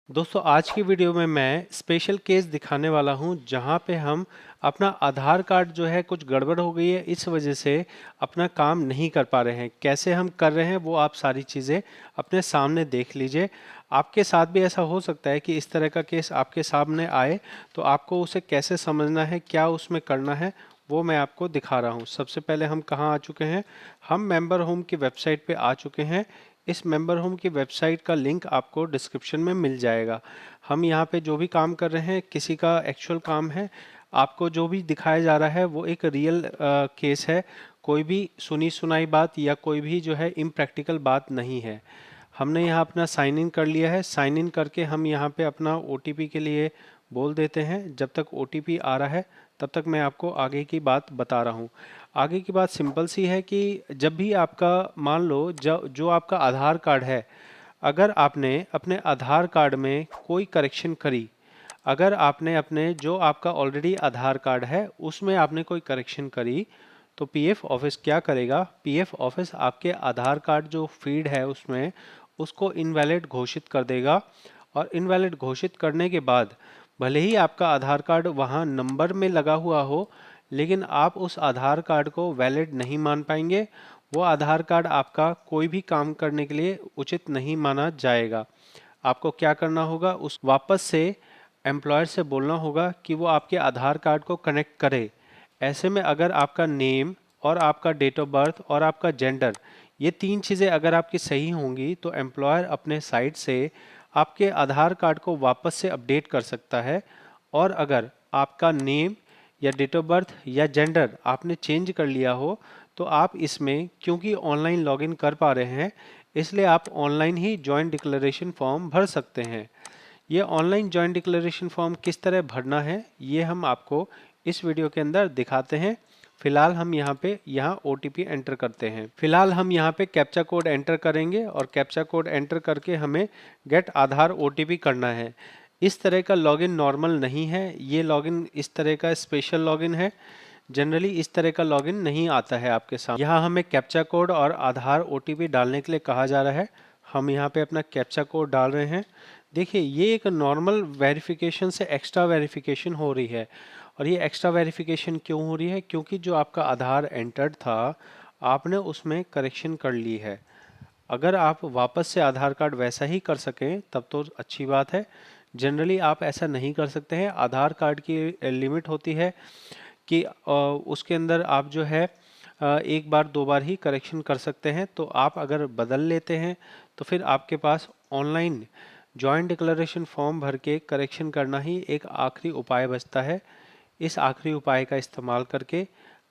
दोस्तों आज की वीडियो में मैं स्पेशल केस दिखाने वाला हूं जहां पे हम अपना आधार कार्ड जो है कुछ गड़बड़ हो गई है, इस वजह से अपना काम नहीं कर पा रहे हैं। कैसे हम कर रहे हैं वो आप सारी चीज़ें अपने सामने देख लीजिए। आपके साथ भी ऐसा हो सकता है कि इस तरह का केस आपके सामने आए, तो आपको उसे कैसे समझना है, क्या उसमें करना है, वो मैं आपको दिखा रहा हूँ। सबसे पहले हम कहाँ आ चुके हैं, हम मेंबर होम की वेबसाइट पे आ चुके हैं। इस मेंबर होम की वेबसाइट का लिंक आपको डिस्क्रिप्शन में मिल जाएगा। हम यहाँ पे जो भी काम कर रहे हैं किसी का एक्चुअल काम है। आपको जो भी दिखाया जा रहा है वो एक रियल केस है। कोई भी सुनी सुनाई बात या कोई भी जो है इम्प्रैक्टिकल बात नहीं है। हमने यहाँ अपना साइन इन कर लिया है। साइन इन करके हम यहाँ पे अपना ओटीपी के लिए बोल देते हैं। जब तक ओटीपी आ रहा है तब तक मैं आपको आगे की बात बता रहा हूँ। आगे की बात सिंपल सी है कि जब भी आपका मान लो जो आपका आधार कार्ड है, अगर आपने अपने आधार कार्ड में कोई करेक्शन करी, अगर आपने अपने जो आपका ऑलरेडी आधार कार्ड है उसमें आपने कोई करेक्शन करी, तो पीएफ ऑफिस क्या करेगा, पीएफ ऑफिस आपके आधार कार्ड जो फीड है उसमें उसको इनवैलिड घोषित कर देगा। और इनवैलिड घोषित करने के बाद भले ही आपका आधार कार्ड वहाँ नंबर में लगा हुआ हो, लेकिन आप उस आधार कार्ड को वैलिड नहीं मान पाएंगे। वो आधार कार्ड आपका कोई भी काम करने के लिए उचित नहीं माना जाएगा। आपको क्या करना होगा, उस वापस से एम्प्लॉयर से बोलना होगा कि वो आपके आधार कार्ड को कनेक्ट करे। ऐसे में अगर आपका नेम और आपका डेट ऑफ बर्थ और आपका जेंडर, ये तीन चीज़ें अगर आपकी सही होंगी तो एम्प्लॉयर अपने साइड से आपके आधार कार्ड को वापस से अपडेट कर सकता है। और अगर आपका नेम या डेट ऑफ बर्थ या जेंडर आपने चेंज कर लिया हो, तो आप इसमें क्योंकि ऑनलाइन लॉगिन कर पा रहे हैं, इसलिए आप ऑनलाइन ही जॉइंट डिक्लेरेशन फॉर्म भर सकते हैं। ये ऑनलाइन जॉइंट डिक्लेरेशन फॉर्म किस तरह भरना है ये हम आपको इस वीडियो के अंदर दिखाते हैं। फिलहाल हम यहाँ ओटीपी एंटर करते हैं। फिलहाल हम यहाँ पे कैप्चा कोड एंटर करेंगे और कैप्चा कोड एंटर करके हमें गेट आधार ओटीपी करना है। इस तरह का लॉगिन नॉर्मल नहीं है, ये लॉगिन इस तरह का स्पेशल लॉगिन है। जनरली इस तरह का लॉगिन नहीं आता है आपके सामने। यहाँ हमें कैप्चा कोड और आधार ओटीपी डालने के लिए कहा जा रहा है। हम यहाँ पे अपना कैप्चा कोड डाल रहे हैं। देखिए ये एक नॉर्मल वेरिफिकेशन से एक्स्ट्रा वेरिफिकेशन हो रही है। और ये एक्स्ट्रा वेरिफिकेशन क्यों हो रही है, क्योंकि जो आपका आधार एंटर्ड था आपने उसमें करेक्शन कर ली है। अगर आप वापस से आधार कार्ड वैसा ही कर सकें तब तो अच्छी बात है। जनरली आप ऐसा नहीं कर सकते हैं। आधार कार्ड की लिमिट होती है कि उसके अंदर आप जो है एक बार दो बार ही करेक्शन कर सकते हैं। तो आप अगर बदल लेते हैं तो फिर आपके पास ऑनलाइन जॉइंट डिक्लेरेशन फॉर्म भर के करेक्शन करना ही एक आखिरी उपाय बचता है। इस आखिरी उपाय का इस्तेमाल करके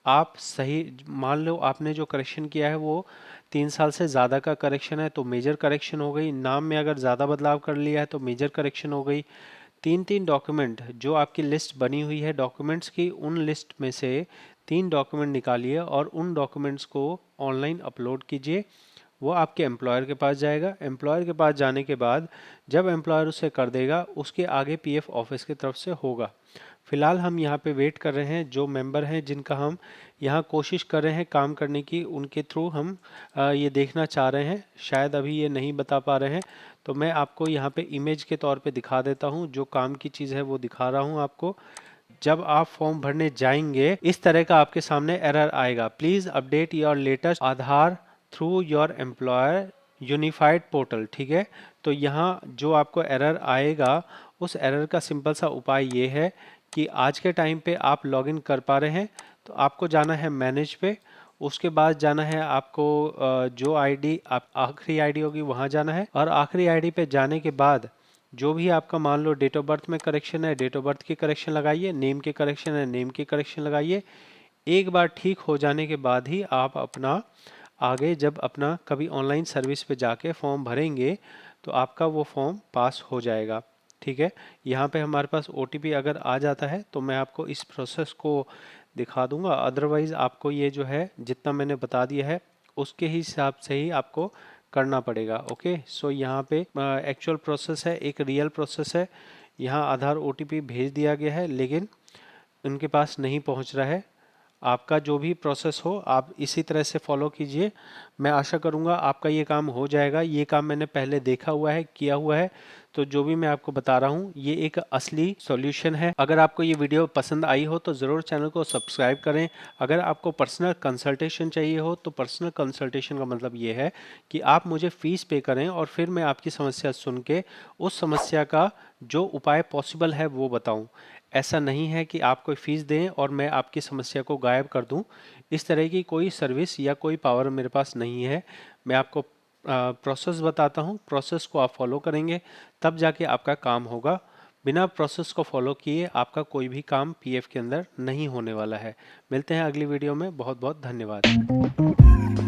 आप सही, मान लो आपने जो करेक्शन किया है वो 3 साल से ज़्यादा का करेक्शन है तो मेजर करेक्शन हो गई। नाम में अगर ज़्यादा बदलाव कर लिया है तो मेजर करेक्शन हो गई। तीन तीन डॉक्यूमेंट जो आपकी लिस्ट बनी हुई है डॉक्यूमेंट्स की, उन लिस्ट में से 3 डॉक्यूमेंट निकालिए और उन डॉक्यूमेंट्स को ऑनलाइन अपलोड कीजिए। वो आपके एम्प्लॉयर के पास जाएगा। एम्प्लॉयर के पास जाने के बाद जब एम्प्लॉयर उसे कर देगा उसके आगे पीएफ ऑफिस की तरफ से होगा। फिलहाल हम यहाँ पे वेट कर रहे हैं। जो मेंबर हैं जिनका हम यहाँ कोशिश कर रहे हैं काम करने की, उनके थ्रू हम ये देखना चाह रहे हैं। शायद अभी ये नहीं बता पा रहे हैं, तो मैं आपको यहाँ पे इमेज के तौर पे दिखा देता हूँ। जो काम की चीज़ है वो दिखा रहा हूँ आपको। जब आप फॉर्म भरने जाएंगे इस तरह का आपके सामने एरर आएगा, please update your latest Aadhaar through your employer unified portal. ठीक है, तो यहाँ जो आपको एरर आएगा उस एरर का सिंपल सा उपाय ये है कि आज के टाइम पे आप लॉगिन कर पा रहे हैं तो आपको जाना है मैनेज पे। उसके बाद जाना है आपको जो आईडी आप आखिरी आईडी होगी वहाँ जाना है। और आखिरी आईडी पे जाने के बाद जो भी आपका मान लो डेट ऑफ बर्थ में करेक्शन है डेट ऑफ बर्थ की करेक्शन लगाइए, नेम के करेक्शन है नेम की करेक्शन लगाइए। एक बार ठीक हो जाने के बाद ही आप अपना आगे जब अपना कभी ऑनलाइन सर्विस पे जाके फॉर्म भरेंगे तो आपका वो फॉर्म पास हो जाएगा। ठीक है, यहाँ पे हमारे पास ओटीपी अगर आ जाता है तो मैं आपको इस प्रोसेस को दिखा दूंगा। अदरवाइज आपको ये जो है जितना मैंने बता दिया है उसके ही हिसाब से ही आपको करना पड़ेगा। ओके, सो यहाँ पे एक्चुअल प्रोसेस है, एक रियल प्रोसेस है। यहाँ आधार ओटीपी भेज दिया गया है लेकिन उनके पास नहीं पहुँच रहा है। आपका जो भी प्रोसेस हो आप इसी तरह से फॉलो कीजिए। मैं आशा करूँगा आपका ये काम हो जाएगा। ये काम मैंने पहले देखा हुआ है, किया हुआ है, तो जो भी मैं आपको बता रहा हूँ ये एक असली सॉल्यूशन है। अगर आपको ये वीडियो पसंद आई हो तो ज़रूर चैनल को सब्सक्राइब करें। अगर आपको पर्सनल कंसल्टेशन चाहिए हो तो पर्सनल कंसल्टेशन का मतलब ये है कि आप मुझे फ़ीस पे करें और फिर मैं आपकी समस्या सुन के उस समस्या का जो उपाय पॉसिबल है वो बताऊं। ऐसा नहीं है कि आप कोई फ़ीस दें और मैं आपकी समस्या को गायब कर दूं। इस तरह की कोई सर्विस या कोई पावर मेरे पास नहीं है। मैं आपको प्रोसेस बताता हूं, प्रोसेस को आप फॉलो करेंगे तब जाके आपका काम होगा। बिना प्रोसेस को फॉलो किए आपका कोई भी काम पीएफ के अंदर नहीं होने वाला है। मिलते हैं अगली वीडियो में। बहुत बहुत धन्यवाद।